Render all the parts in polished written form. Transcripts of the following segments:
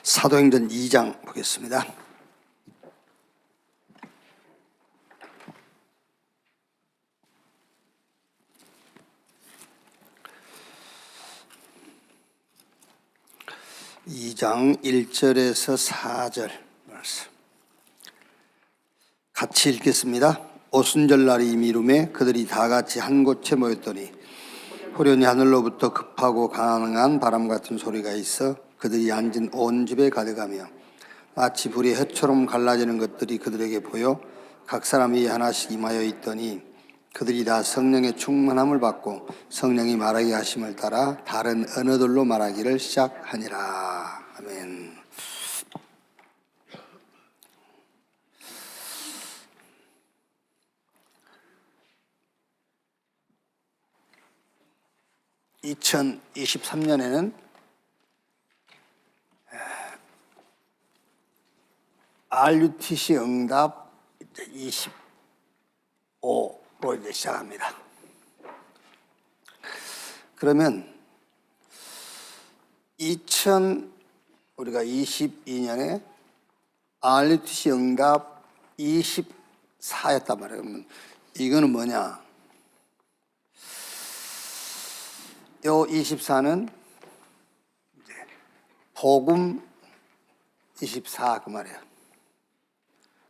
사도행전 2장 보겠습니다. 이 장 1절에서 4절 말씀 같이 읽겠습니다. 오순절날이 이미 이루매 그들이 다 같이 한 곳에 모였더니 호련히 하늘로부터 급하고 강한 바람 같은 소리가 있어 그들이 앉은 온 집에 가득하며 마치 불이 햇처럼 갈라지는 것들이 그들에게 보여 각 사람이 하나씩 임하여 있더니 그들이 다 성령의 충만함을 받고 성령이 말하게 하심을 따라 다른 언어들로 말하기를 시작하니라. 아멘. (2023년에는) RUTC 응답 25로 이제 시작합니다. 그러면 우리가 22년에 RUTC 응답 24였단 말이에요. 그러면 이거는 뭐냐? 요 24는 이제 복음 24 그 말이에요.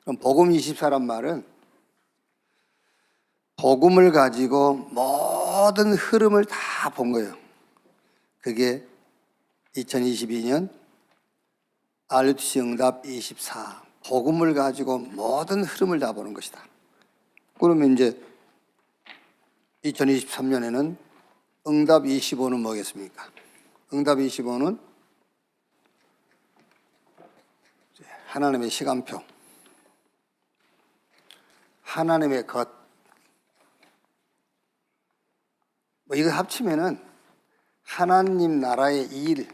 그럼 복음 24란 말은 복음을 가지고 모든 흐름을 다 본 거예요. 그게 2022년 RUTC 응답 24 복음을 가지고 모든 흐름을 다 보는 것이다. 그러면 이제 2023년에는 응답 25는 뭐겠습니까? 응답 25는 하나님의 시간표, 하나님의 것, 이거 합치면은 하나님 나라의 일,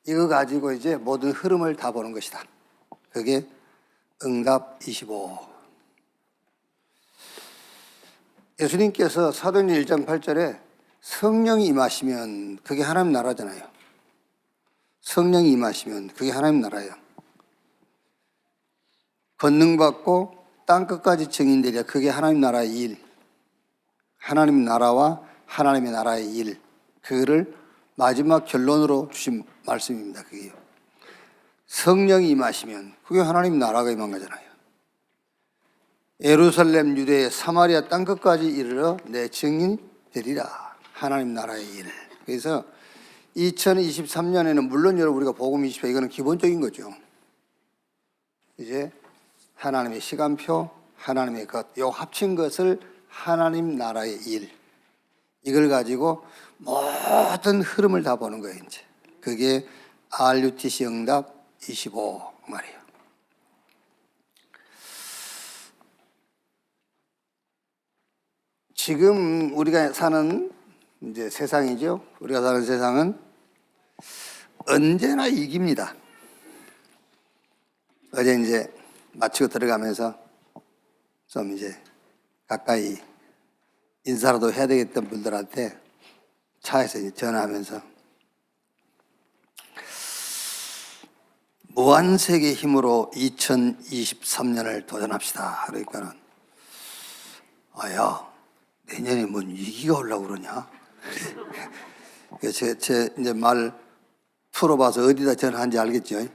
이거 가지고 이제 모든 흐름을 다 보는 것이다. 그게 응답 25. 예수님께서 사도행전 1장 8절에 성령이 임하시면 그게 하나님 나라잖아요. 성령이 임하시면 그게 하나님 나라예요. 권능받고 땅끝까지 증인되리라. 그게 하나님 나라의 일. 하나님 나라와 하나님의 나라의 일. 그거를 마지막 결론으로 주신 말씀입니다. 그게요. 성령이 임하시면 그게 하나님 나라가 임한 거잖아요. 예루살렘, 유대, 사마리아 땅끝까지 이르러 내 증인이 되리라. 하나님 나라의 일. 그래서 2023년에는 물론 여러분 우리가 복음 24 이거는 기본적인 거죠. 이제 하나님의 시간표, 하나님의 것, 요 합친 것을 하나님 나라의 일. 이걸 가지고 모든 흐름을 다 보는 거예요, 이제. 그게 RUTC 응답 25 말이에요. 지금 우리가 사는 이제 세상이죠. 우리가 사는 세상은 언제나 이깁니다. 어제 이제 마치고 들어가면서 좀 이제 가까이 인사라도 해야 되겠던 분들한테 차에서 이제 전화하면서 무한세계 힘으로 2023년을 도전합시다. 그러니까는 야, 내년에 뭔 위기가 오려고 그러냐? 제 이제 말 풀어봐서 어디다 전화한지 알겠죠? 야,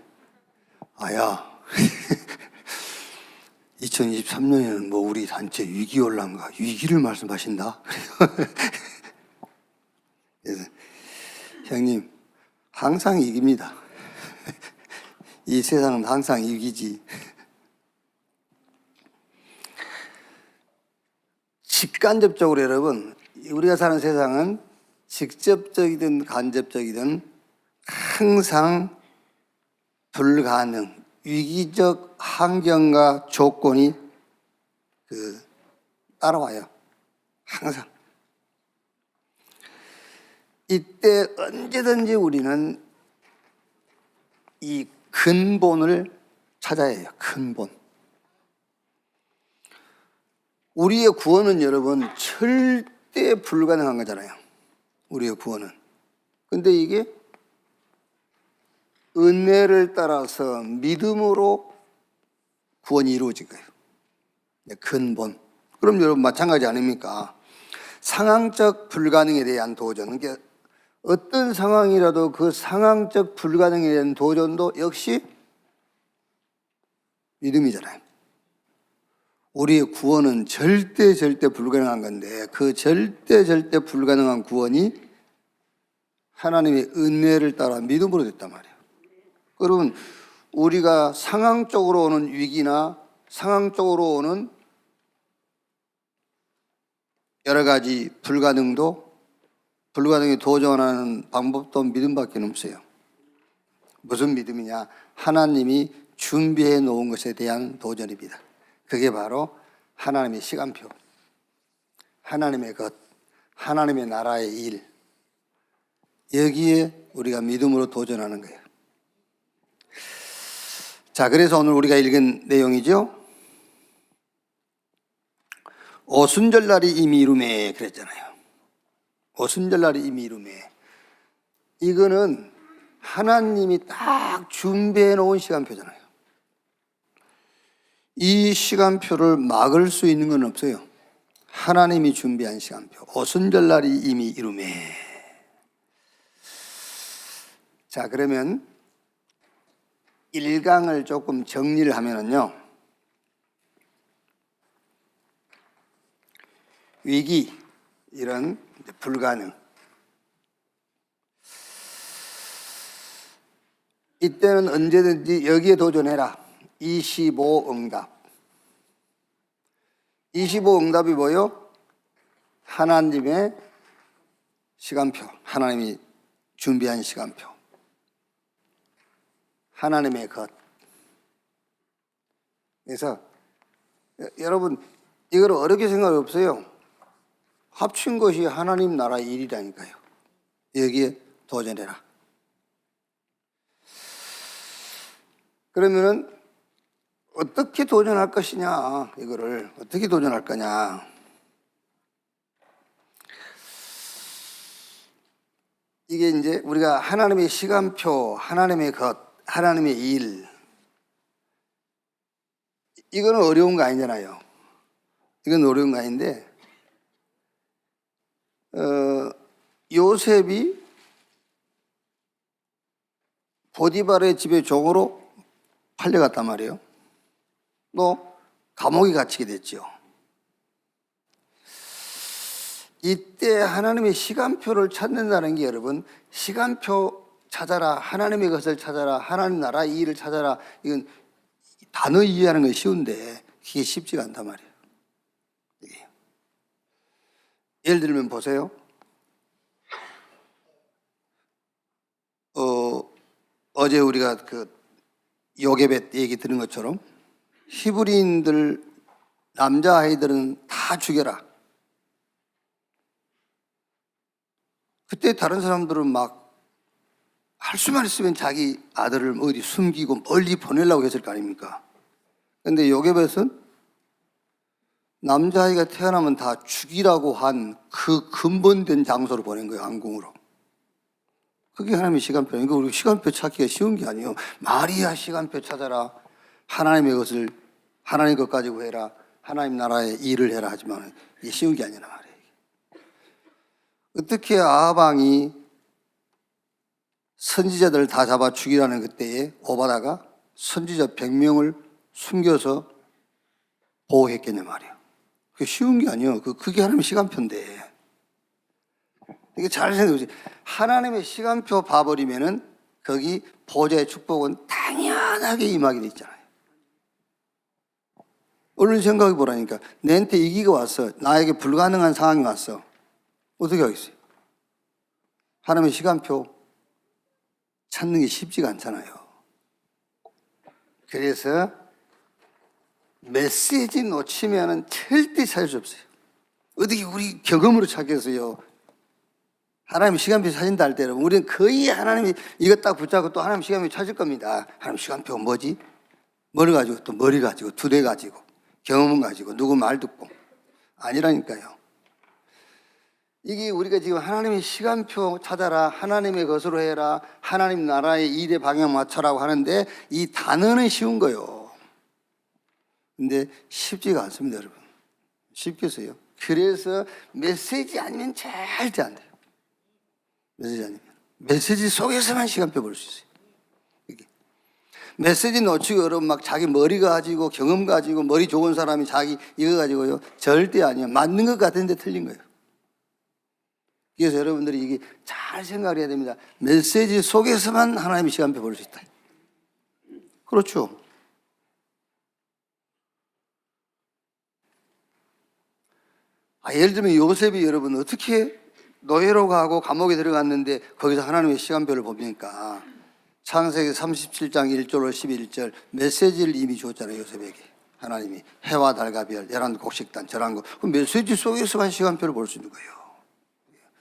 2023년에는 뭐 우리 단체 위기 올란가? 위기를 말씀하신다? 그래서 형님, 항상 이깁니다. 이 세상은 항상 이기지. 직간접적으로 여러분, 우리가 사는 세상은 직접적이든 간접적이든 항상 불가능, 위기적 환경과 조건이 따라와요. 항상. 이때 언제든지 우리는 이 근본을 찾아야 해요. 근본. 우리의 구원은 여러분 절대 불가능한 거잖아요. 우리의 구원은. 근데 이게 은혜를 따라서 믿음으로 구원이 이루어진 거예요. 근본. 그럼 여러분 마찬가지 아닙니까? 상황적 불가능에 대한 도전. 그러니까 어떤 상황이라도 그 상황적 불가능에 대한 도전도 역시 믿음이잖아요. 우리의 구원은 절대 불가능한 건데 그 절대 불가능한 구원이 하나님의 은혜를 따라 믿음으로 됐단 말이에요. 그러면 우리가 상황적으로 오는 위기나 상황적으로 오는 여러 가지 불가능에 도전하는 방법도 믿음밖에 없어요. 무슨 믿음이냐? 하나님이 준비해 놓은 것에 대한 도전입니다. 그게 바로 하나님의 시간표, 하나님의 것, 하나님의 나라의 일. 여기에 우리가 믿음으로 도전하는 거예요. 자, 그래서 오늘 우리가 읽은 내용이죠. 오순절날이 이미 이루매 그랬잖아요. 오순절날이 이미 이루매. 이거는 하나님이 딱 준비해 놓은 시간표잖아요. 이 시간표를 막을 수 있는 건 없어요. 하나님이 준비한 시간표. 오순절날이 이미 이루매. 자, 그러면 1강을 조금 정리를 하면은요. 위기, 이런 불가능. 이때는 언제든지 여기에 도전해라. 25응답. 25응답이 뭐요? 하나님의 시간표. 하나님이 준비한 시간표. 하나님의 것. 그래서 여러분 이걸 어렵게 생각 없어요. 합친 것이 하나님 나라의 일이라니까요. 여기에 도전해라. 그러면은 어떻게 도전할 것이냐, 이거를 어떻게 도전할 거냐. 이게 이제 우리가 하나님의 시간표, 하나님의 것, 하나님의 일, 이거는 어려운 거 아니잖아요. 이건 어려운 거 아닌데, 요셉이 보디발의 집에 종으로 팔려갔단 말이에요. 또 감옥에 갇히게 됐죠. 이때 하나님의 시간표를 찾는다는 게 여러분, 시간표 찾아라, 하나님의 것을 찾아라, 하나님 나라 이 일을 찾아라, 이건 단어 이해하는 건 쉬운데 그게 쉽지가 않단 말이에요. 예를 들면 보세요. 어제 우리가 그 요게벳 얘기 들은 것처럼 히브리인들 남자아이들은 다 죽여라. 그때 다른 사람들은 막 할 수만 있으면 자기 아들을 어디 숨기고 멀리 보내려고 했을 거 아닙니까? 근데 요게벳은 남자아이가 태어나면 다 죽이라고 한 그 근본된 장소로 보낸 거예요, 왕궁으로. 그게 하나님의 시간표. 이거 우리 시간표 찾기가 쉬운 게 아니에요. 마리아 시간표 찾아라. 하나님의 것을, 하나님 것 가지고 해라. 하나님 나라의 일을 해라. 하지만 이게 쉬운 게 아니란 말이에요. 어떻게 아합 왕이 선지자들 다 잡아 죽이라는 그때에 오바다가 선지자 100명을 숨겨서 보호했겠냐 말이에요. 그게 쉬운 게 아니에요. 그게 하나님의 시간표인데. 이게 잘 생각해보세요. 하나님의 시간표 봐버리면은 거기 보좌의 축복은 당연하게 임하게 돼 있잖아요. 오늘 생각해 보라니까. 내한테 위기가 왔어. 나에게 불가능한 상황이 왔어. 어떻게 하겠어요? 하나님의 시간표 찾는 게 쉽지가 않잖아요. 그래서 메시지 놓치면은 절대 찾을 수 없어요. 어떻게 우리 경험으로 찾겠어요? 하나님 시간표 찾는다 할 때는 우리는 거의 하나님이 이거 딱 붙잡고 또 하나님 시간표 찾을 겁니다. 하나님 시간표가 뭐지? 뭘 가지고 또 머리 가지고 두대 가지고 경험은 가지고 누구 말 듣고 아니라니까요. 이게 우리가 지금 하나님의 시간표 찾아라, 하나님의 것으로 해라, 하나님 나라의 일의 방향 맞춰라고 하는데 이 단어는 쉬운 거요. 근데 쉽지가 않습니다, 여러분. 쉽겠어요? 그래서 메시지 아니면 절대 안 돼요. 메시지 아니면. 메시지 속에서만 시간표 볼 수 있어요. 이게. 메시지 놓치고 여러분 막 자기 머리 가지고 경험 가지고 머리 좋은 사람이 자기 이거 가지고요. 절대 아니에요. 맞는 것 같은데 틀린 거예요. 그래서 여러분들이 이게 잘 생각을 해야 됩니다. 메시지 속에서만 하나님의 시간표 볼 수 있다. 그렇죠. 예를 들면 요셉이 여러분 어떻게 노예로 가고 감옥에 들어갔는데 거기서 하나님의 시간표를 봅니까? 창세기 37장 1절로 11절 메시지를 이미 줬잖아요. 요셉에게 하나님이 해와 달과 별, 열한 곡식단, 절한 것. 그 메시지 속에서만 시간표를 볼 수 있는 거예요.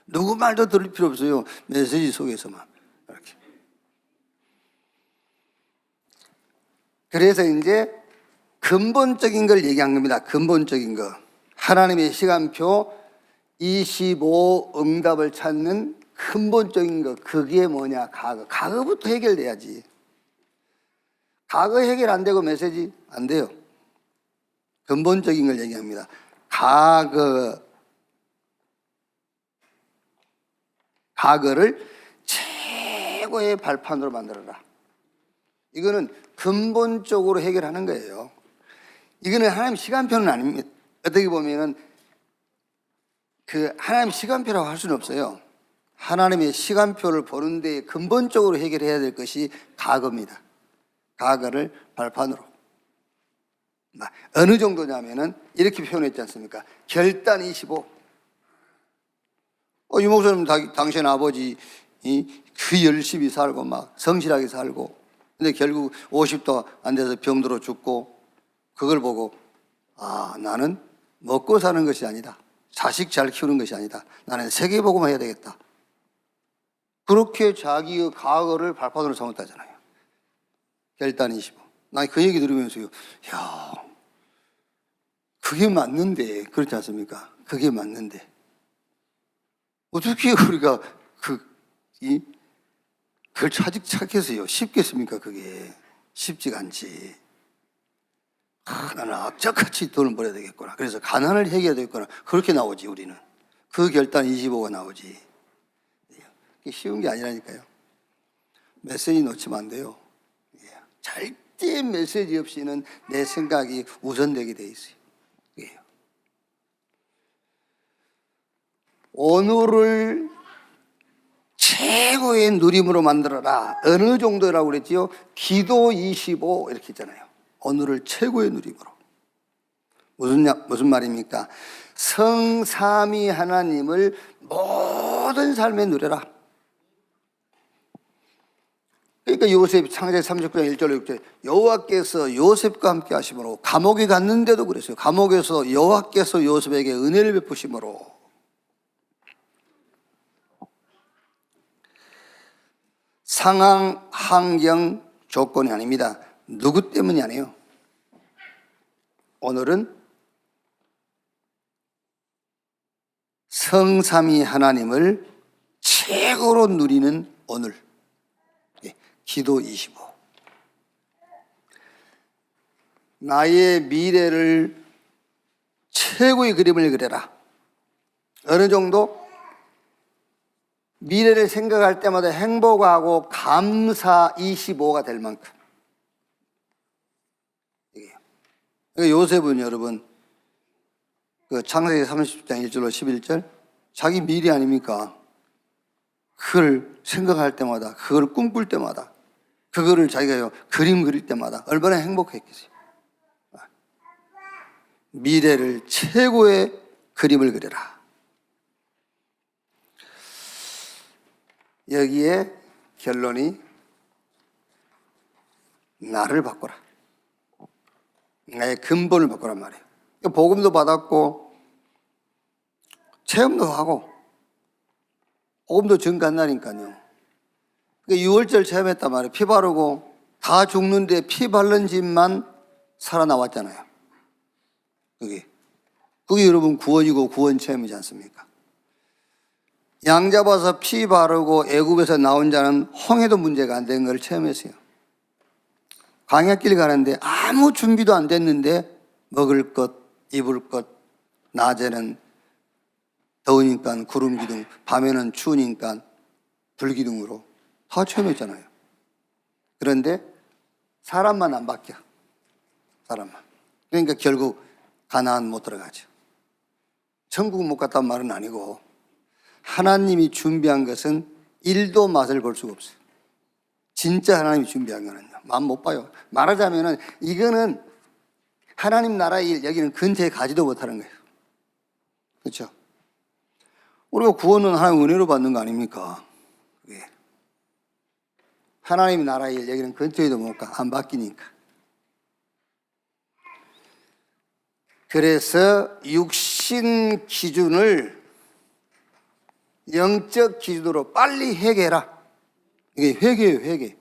누구 말도 들을 필요 없어요. 메시지 속에서만 이렇게. 그래서 이제 근본적인 걸 얘기한 겁니다. 근본적인 거. 하나님의 시간표 25 응답을 찾는 근본적인 거. 그게 뭐냐? 과거. 과거부터 해결돼야지. 과거 해결 안 되고 메시지 안 돼요. 근본적인 걸 얘기합니다. 과거를 최고의 발판으로 만들어라. 이거는 근본적으로 해결하는 거예요. 이거는 하나님 시간표는 아닙니다. 어떻게 보면은 하나님 시간표라고 할 수는 없어요. 하나님의 시간표를 보는데 근본적으로 해결해야 될 것이 과거입니다. 과거를 발판으로. 어느 정도냐면은 이렇게 표현했지 않습니까? 결단 25. 유 목사님 당신 아버지 그 열심히 살고 막 성실하게 살고 근데 결국 50도 안 돼서 병들어 죽고 그걸 보고 나는 먹고 사는 것이 아니다. 자식 잘 키우는 것이 아니다. 나는 세계복음만 해야 되겠다. 그렇게 자기의 과거를 발판으로 삼았다잖아요. 결단 25. 난 그 얘기 들으면서요. 야, 그게 맞는데 그렇지 않습니까? 그게 맞는데 어떻게 우리가 그걸 찾겠어요? 쉽겠습니까? 그게 쉽지가 않지. 나는 악착같이 돈을 벌어야 되겠구나. 그래서 가난을 해결해야 되겠구나. 그렇게 나오지 우리는. 그 결단 25가 나오지. 이게 쉬운 게 아니라니까요. 메시지 놓치면 안 돼요. 절대 메시지 없이는 내 생각이 우선되게 돼 있어요. 오늘을 최고의 누림으로 만들어라. 어느 정도라고 그랬지요? 기도 25 이렇게 있잖아요. 오늘을 최고의 누림으로. 무슨 말입니까? 성삼위 하나님을 모든 삶에 누려라. 그러니까 요셉 창세기 39장 1절 6절 여호와께서 요셉과 함께 하심으로 감옥에 갔는데도 그랬어요. 감옥에서 여호와께서 요셉에게 은혜를 베푸심으로. 상황, 환경, 조건이 아닙니다. 누구 때문이 아니에요. 오늘은 성삼위 하나님을 최고로 누리는 오늘. 기도 25. 나의 미래를 최고의 그림을 그려라. 어느 정도? 미래를 생각할 때마다 행복하고 감사 25가 될 만큼. 그러니까 요셉은 여러분 창세기 30장 1절로 11절 자기 미래 아닙니까? 그걸 생각할 때마다 그걸 꿈꿀 때마다 그거를 자기가 그림 그릴 때마다 얼마나 행복했겠어요. 미래를 최고의 그림을 그려라. 여기에 결론이 나를 바꿔라. 나의 근본을 바꾸란 말이에요. 복음도 받았고 체험도 하고 복음도 증거한다니까요. 6월절 체험했단 말이에요. 피 바르고 다 죽는데 피 바른 집만 살아나왔잖아요. 그게 여러분 구원이고 구원 체험이지 않습니까? 양 잡아서 피 바르고 애굽에서 나온 자는 홍해도 문제가 안 된 걸 체험했어요. 광야길 가는데 아무 준비도 안 됐는데 먹을 것, 입을 것, 낮에는 더우니까 구름 기둥, 밤에는 추우니까 불 기둥으로 다 체험했잖아요. 그런데 사람만 안 바뀌어. 사람만. 그러니까 결국 가나안 못 들어가죠. 천국 못 갔단 말은 아니고 하나님이 준비한 것은 1도 맛을 볼 수가 없어요. 진짜 하나님이 준비한 거는요. 맛 못 봐요. 말하자면은 이거는 하나님 나라의 일, 여기는 근처에 가지도 못하는 거예요. 그렇죠? 우리가 구원은 하나님 은혜로 받는 거 아닙니까? 그게. 하나님 나라의 일, 여기는 근처에도 못 가. 안 바뀌니까. 그래서 육신 기준을 영적 기준으로 빨리 회개해라. 이게 회개예요, 회개.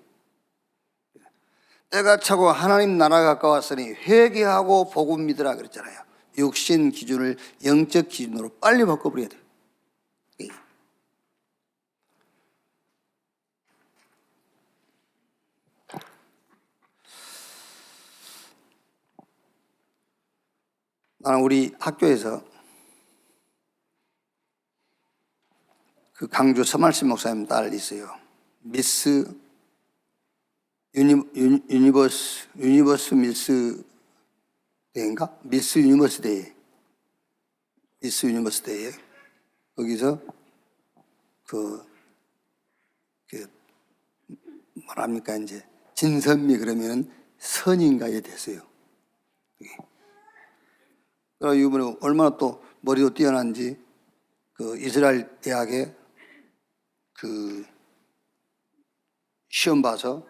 때가 차고 하나님 나라가 가까웠으니 회개하고 복음 믿으라 그랬잖아요. 육신 기준을 영적 기준으로 빨리 바꿔버려야 돼요. 나는 우리 학교에서 그 강주 서말씀 목사님 딸 있어요. 미스 유니버스 미스 대인가? 미스 유니버스 대회. 미스 유니버스 대회. 거기서 뭐랍니까 이제 진선미 그러면은 선인가에 됐어요. 그래서 이번에 얼마나 또 머리도 뛰어난지 그 이스라엘 대학에 그 시험 봐서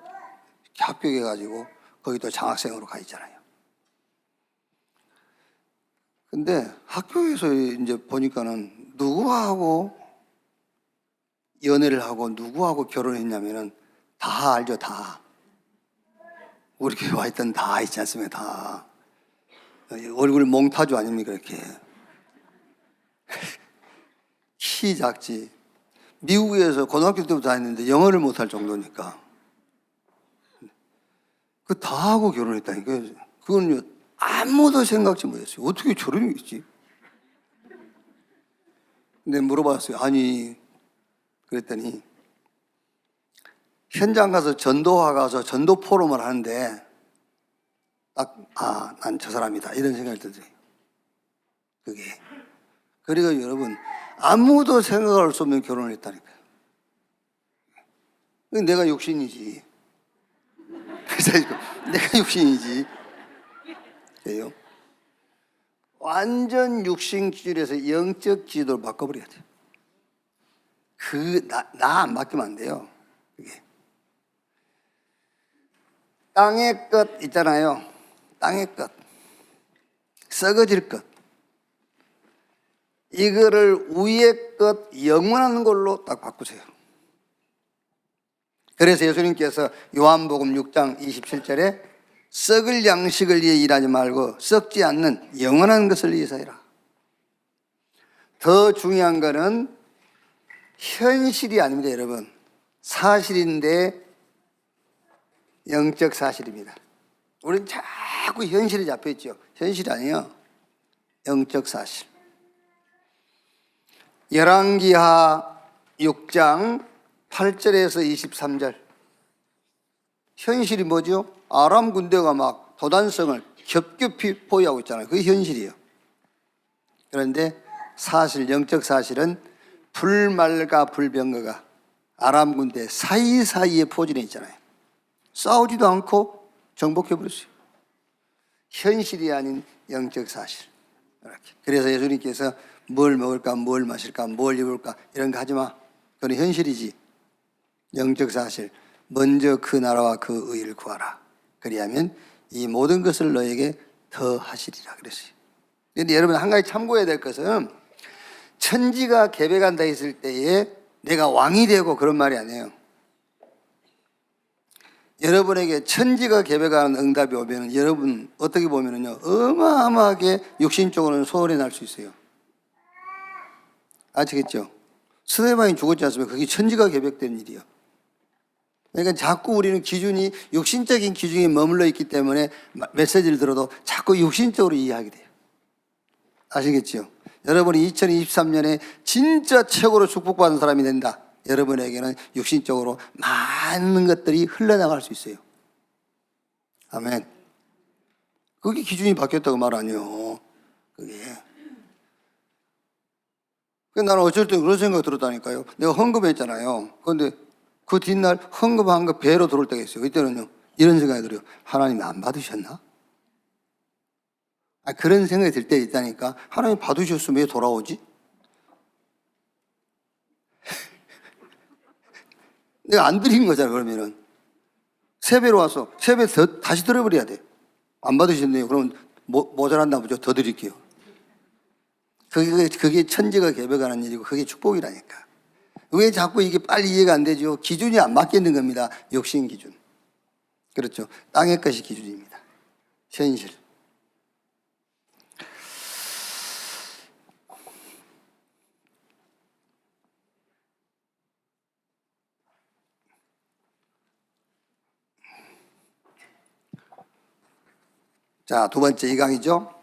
합격해가지고 거기도 장학생으로 가 있잖아요. 근데 학교에서 이제 보니까는 누구하고 연애를 하고 누구하고 결혼했냐면은 다 알죠, 다. 우리 교회 와 있던 다 있지 않습니까, 다. 얼굴 몽타주 아닙니까, 이렇게. 키 작지. 미국에서 고등학교 때부터 다녔는데 영어를 못할 정도니까. 그 다 하고 결혼했다니까. 그건 아무도 생각지 못했어요. 어떻게 저런 게 있지? 근데 물어봤어요. 아니, 그랬더니 현장 가서 전도화 가서 전도 포럼을 하는데 딱, 난 저 사람이다. 이런 생각이 들더래요. 그게. 그리고 여러분, 아무도 생각할 수 없는 결혼을 했다니까요. 내가 육신이지. 그래서 내가 육신이지. 그래요. 완전 육신 기준에서 영적 기준으로 바꿔버려야 돼요. 나 안 바뀌면 안 돼요. 그게. 땅의 것 있잖아요. 땅의 것. 썩어질 것. 이거를 위의 것, 영원한 걸로 딱 바꾸세요. 그래서 예수님께서 요한복음 6장 27절에 썩을 양식을 위해 일하지 말고 썩지 않는 영원한 것을 위해서 해라. 더 중요한 거는 현실이 아닙니다, 여러분. 사실인데 영적 사실입니다. 우리는 자꾸 현실에 잡혀있죠. 현실이 아니에요. 영적 사실. 열왕기하 6장 8절에서 23절. 현실이 뭐죠? 아람 군대가 막 도단성을 겹겹이 포위하고 있잖아요. 그게 현실이에요. 그런데 사실, 영적 사실은 불말과 불병거가 아람 군대 사이사이에 포진해 있잖아요. 싸우지도 않고 정복해버렸어요. 현실이 아닌 영적 사실. 이렇게. 그래서 예수님께서 뭘 먹을까, 뭘 마실까, 뭘 입을까 이런 거 하지 마. 그건 현실이지. 영적 사실. 먼저 그 나라와 그 의를 구하라. 그리하면 이 모든 것을 너에게 더 하시리라 그랬어요. 그런데 여러분 한 가지 참고해야 될 것은 천지가 계획한다 했을 때에 내가 왕이 되고 그런 말이 아니에요. 여러분에게 천지가 계획하는 응답이 오면 여러분 어떻게 보면요 어마어마하게 육신적으로는 소원이 날 수 있어요. 아시겠죠? 스데반이 죽었지 않습니까? 그게 천지가 개벽된 일이요. 그러니까 자꾸 우리는 기준이 육신적인 기준에 머물러 있기 때문에 메시지를 들어도 자꾸 육신적으로 이해하게 돼요. 아시겠죠? 여러분이 2023년에 진짜 최고로 축복받은 사람이 된다. 여러분에게는 육신적으로 많은 것들이 흘러나갈 수 있어요. 아멘. 그게 기준이 바뀌었다고 말 아니에요. 그게. 나는 어쩔 때 그런 생각 들었다니까요. 내가 헌금했잖아요. 그런데 그 뒷날 헌금한 거 배로 들어올 때가 있어요. 그때는요, 이런 생각이 들어요. 하나님이 안 받으셨나? 그런 생각이 들 때 있다니까. 하나님 받으셨으면 왜 돌아오지? 내가 안 드린 거잖아, 그러면은. 세 배로 와서, 세 배 다시 들어버려야 돼. 안 받으셨네요. 그럼 모자란다 보죠. 더 드릴게요. 그게 천지가 개벽하는 일이고, 그게 축복이라니까. 왜 자꾸 이게 빨리 이해가 안 되죠? 기준이 안 맞겠는 겁니다. 욕심 기준. 그렇죠. 땅의 것이 기준입니다. 현실. 자, 두 번째 이 강의죠.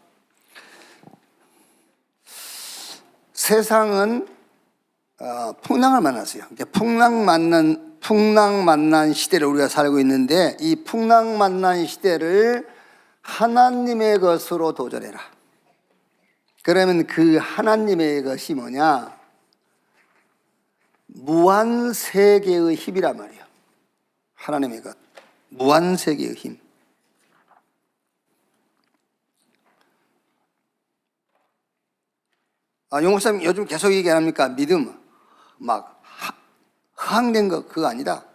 세상은 풍랑을 만났어요. 풍랑 만난 시대를 우리가 살고 있는데, 이 풍랑 만난 시대를 하나님의 것으로 도전해라. 그러면 그 하나님의 것이 뭐냐? 무한세계의 힘이란 말이에요. 하나님의 것. 무한세계의 힘. 용목사님 요즘 계속 얘기 안 합니까? 믿음. 막 허황된 거 그거 아니다.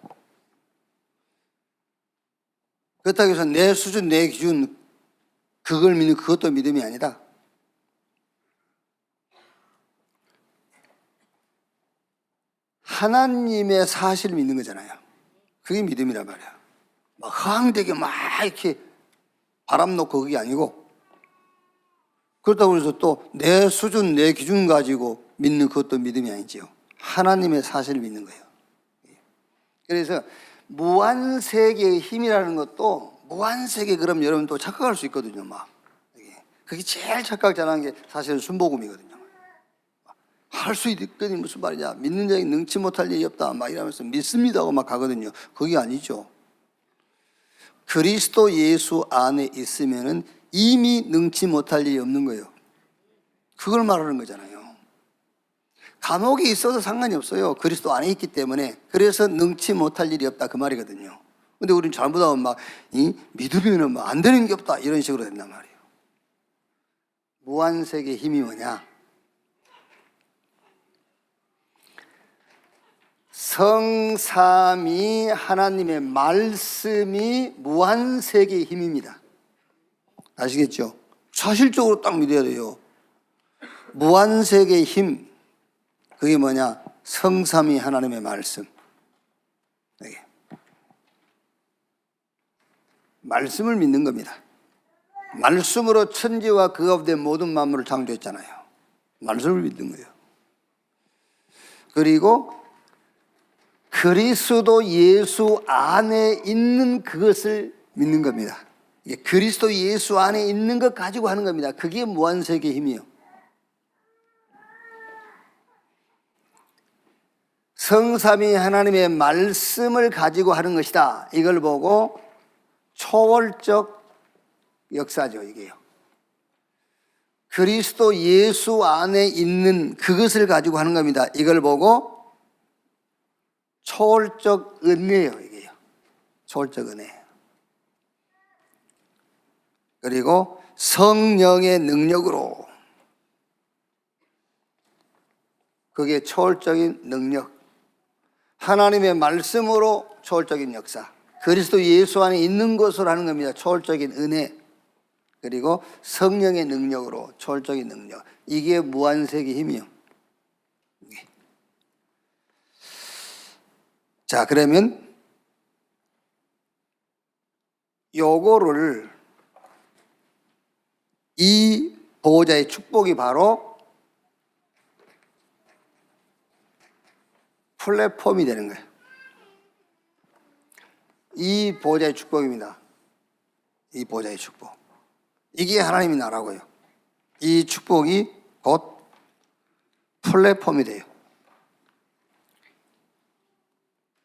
그렇다고 해서 내 수준, 내 기준 그걸 믿는 그것도 믿음이 아니다. 하나님의 사실을 믿는 거잖아요. 그게 믿음이란 말이야. 막 허황되게 막 이렇게 바람 놓고 그게 아니고, 그렇다고 해서 또 내 수준, 내 기준 가지고 믿는 그것도 믿음이 아니지요. 하나님의 사실을 믿는 거예요. 그래서 무한세계의 힘이라는 것도, 무한세계 그럼 여러분 또 착각할 수 있거든요. 막 그게 제일 착각 잘하는 게 사실은 순복음이거든요. 할 수 있겠니 무슨 말이냐, 믿는 자에게 능치 못할 일이 없다 막 이러면서 믿습니다 하고 막 가거든요. 그게 아니죠. 그리스도 예수 안에 있으면은 이미 능치 못할 일이 없는 거예요. 그걸 말하는 거잖아요. 감옥에 있어도 상관이 없어요. 그리스도 안에 있기 때문에. 그래서 능치 못할 일이 없다 그 말이거든요. 근데 우리는 잘못하면 막 믿으면 뭐 안 되는 게 없다 이런 식으로 된단 말이에요. 무한세계의 힘이 뭐냐? 성삼위 하나님의 말씀이 무한세계의 힘입니다. 아시겠죠? 사실적으로 딱 믿어야 돼요. 무한세계의 힘, 그게 뭐냐? 성삼위 하나님의 말씀. 말씀을 믿는 겁니다. 말씀으로 천지와 그 가운데 모든 만물을 창조했잖아요. 말씀을 믿는 거예요. 그리고 그리스도 예수 안에 있는 그것을 믿는 겁니다. 그리스도 예수 안에 있는 것 가지고 하는 겁니다. 그게 무한세계의 힘이에요. 성삼위 하나님의 말씀을 가지고 하는 것이다. 이걸 보고 초월적 역사죠, 이게요. 그리스도 예수 안에 있는 그것을 가지고 하는 겁니다. 이걸 보고 초월적 은혜예요, 이게요. 초월적 은혜. 그리고 성령의 능력으로, 그게 초월적인 능력. 하나님의 말씀으로 초월적인 역사. 그리스도 예수 안에 있는 것으로 하는 겁니다. 초월적인 은혜. 그리고 성령의 능력으로 초월적인 능력. 이게 무한세계의 힘이요. 자, 그러면 요거를, 이 보호자의 축복이 바로 플랫폼이 되는 거예요. 이 보좌의 축복입니다. 이 보좌의 축복. 이게 하나님의 나라고요. 이 축복이 곧 플랫폼이 돼요.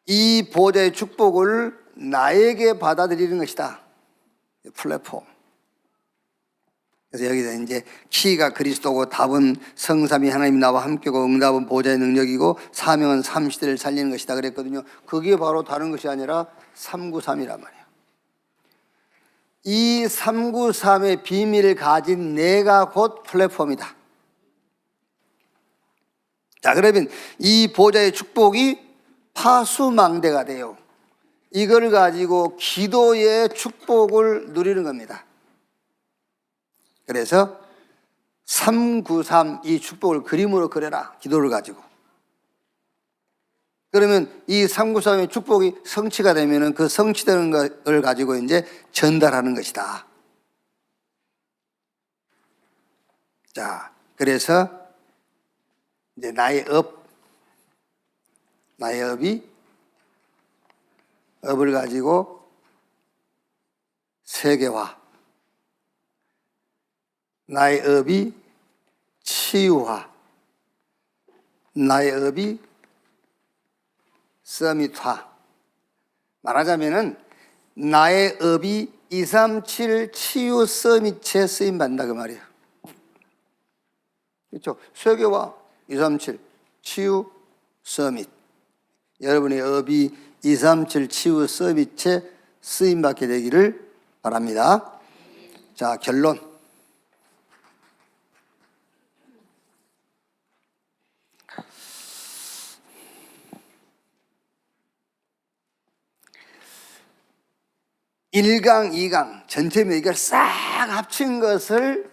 이 보좌의 축복을 나에게 받아들이는 것이다. 플랫폼. 그래서 여기서 이제 키가 그리스도고 답은 성삼위 하나님 나와 함께고 응답은 보좌의 능력이고 사명은 삼시대를 살리는 것이다 그랬거든요. 그게 바로 다른 것이 아니라 393이란 말이에요. 이 393의 비밀을 가진 내가 곧 플랫폼이다. 자, 그러면 이 보좌의 축복이 파수망대가 돼요. 이걸 가지고 기도의 축복을 누리는 겁니다. 그래서 393 이 축복을 그림으로 그려라. 기도를 가지고. 그러면 이 393의 축복이 성취가 되면은 그 성취되는 것을 가지고 이제 전달하는 것이다. 자, 그래서 이제 나의 업을 가지고 세계화, 나의 업이 치유화, 나의 업이 서밋화. 말하자면은 나의 업이 237 치유 서밋에 쓰임받는다 그 말이에요. 그렇죠? 세계화 237 치유 서밋. 여러분의 업이 237 치유 서밋에 쓰임받게 되기를 바랍니다. 자, 결론. 일강 2강 전체 매기를 싹 합친 것을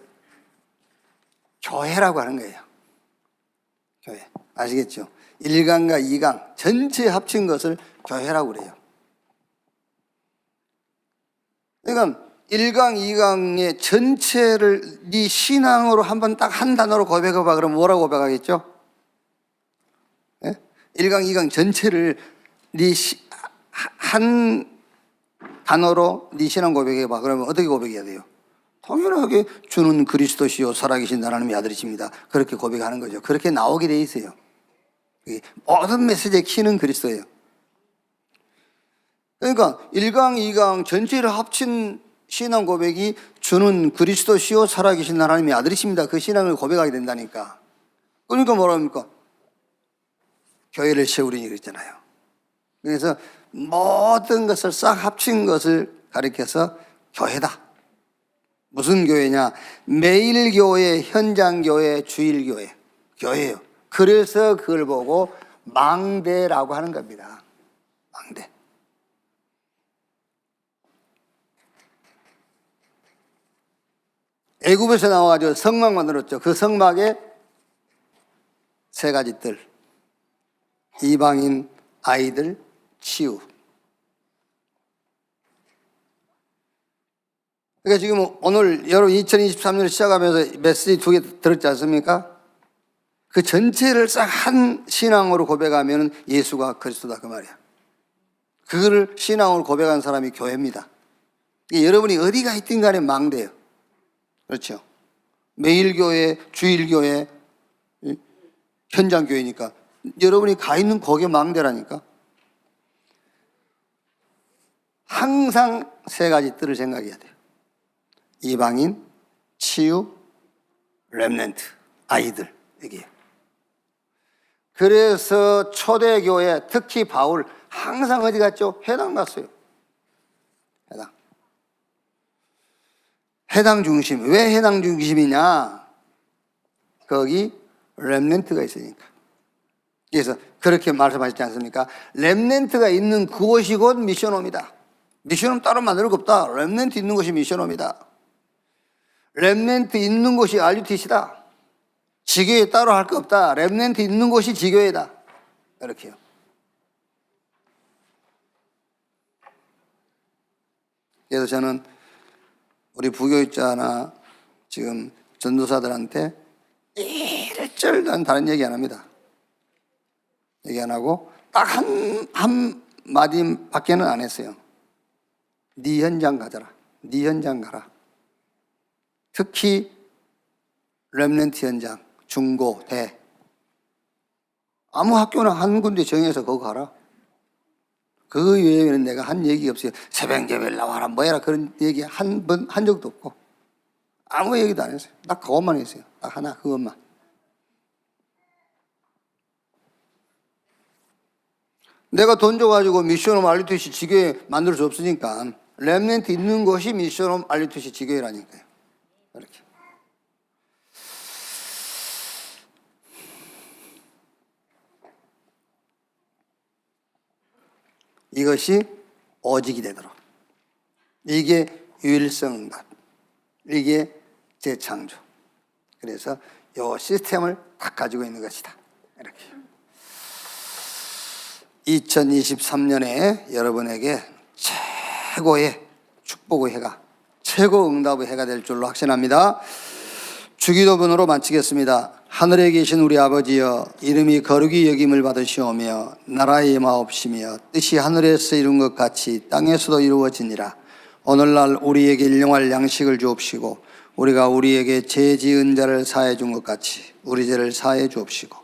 교회라고 하는 거예요. 교회. 아시겠죠? 1강과 2강 전체 합친 것을 교회라고 그래요. 그러니까 1강, 2강의 전체를 네 신앙으로 한번 딱 한 단어로 고백해봐. 그럼 뭐라고 고백하겠죠? 네? 1강, 2강 전체를 네 한 단어로 네 신앙 고백해봐. 그러면 어떻게 고백해야 돼요? 당연하게 주는 그리스도시요 살아계신 하나님의 아들이십니다. 그렇게 고백하는 거죠. 그렇게 나오게 돼 있어요. 모든 메시지의 키는 그리스도예요. 그러니까 1강, 2강 전체를 합친 신앙 고백이 주는 그리스도시요 살아계신 하나님의 아들이십니다. 그 신앙을 고백하게 된다니까. 그러니까 뭐랍니까? 교회를 세우리니 그랬잖아요. 그래서 모든 것을 싹 합친 것을 가리켜서 교회다. 무슨 교회냐? 매일교회, 현장교회, 주일교회. 교회예요. 그래서 그걸 보고 망대라고 하는 겁니다. 망대. 애굽에서 나와가지고 성막 만들었죠. 그 성막에 세 가지 뜰. 이방인, 아이들, 치유. 그러니까 지금 오늘 여러분 2023년을 시작하면서 메시지 2개 들었지 않습니까? 그 전체를 싹 한 신앙으로 고백하면 예수가 그리스도다 그 말이야. 그거를 신앙으로 고백한 사람이 교회입니다. 여러분이 어디가 있든 간에 망대예요. 그렇죠? 매일교회, 주일교회, 현장교회니까 여러분이 가 있는 거기에 망대라니까. 항상 세 가지 뜰을 생각해야 돼요. 이방인, 치유, 렘넌트, 아이들. 여기에요. 그래서 초대교회, 특히 바울 항상 어디 갔죠? 회당 갔어요. 회당. 회당 중심. 왜 회당 중심이냐? 거기 렘넌트가 있으니까. 그래서 그렇게 말씀하셨지 않습니까? 렘넌트가 있는 그곳이 곧 미션홈이다. 미션홈 따로 만들 거 없다. 렘넌트 있는 곳이 미션홈이다. 렘넌트 있는 곳이 RUTC다. 지교회 따로 할 거 없다. 렘넌트 있는 곳이 지교회다. 이렇게요. 그래서 저는 우리 부교육자나 지금 전도사들한테 일절 난 다른 얘기 안 합니다. 얘기 안 하고 딱 한 마디밖에는 안 했어요. 네 현장 가져라. 네 현장 가라. 특히 렘넌트 현장, 중고, 대. 아무 학교나 한 군데 정해서 거기 가라. 그 외에는 내가 한 얘기 없어요. 새벽 예배를 나와라 뭐해라 그런 얘기 한 번 한 적도 없고 아무 얘기도 안 했어요. 딱 그것만 했어요. 딱 하나 그것만. 내가 돈 줘가지고 미션홈 알리투시 지교회 만들 수 없으니까 렘넌트 있는 곳이 미션홈 알리투시 지교회라니까요. 이렇게. 이것이 오직이 되도록. 이게 유일성응답. 이게 재창조. 그래서 이 시스템을 딱 가지고 있는 것이다. 이렇게. 2023년에 여러분에게 최고의 축복의 해가, 최고 응답의 해가 될 줄로 확신합니다. 주기도문으로 마치겠습니다. 하늘에 계신 우리 아버지여, 이름이 거룩히 여김을 받으시오며 나라의 임하옵시며 뜻이 하늘에서 이룬 것 같이 땅에서도 이루어지니라. 오늘날 우리에게 일용할 양식을 주옵시고 우리가 우리에게 죄 지은 자를 사해 준 것 같이 우리 죄를 사해 주옵시고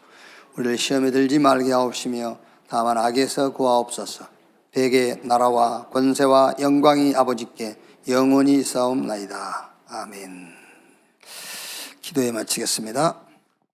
우리를 시험에 들지 말게 하옵시며 다만 악에서 구하옵소서. 대개 나라와 권세와 영광이 아버지께 영원히 있사옵나이다. 아멘. 기도에 마치겠습니다.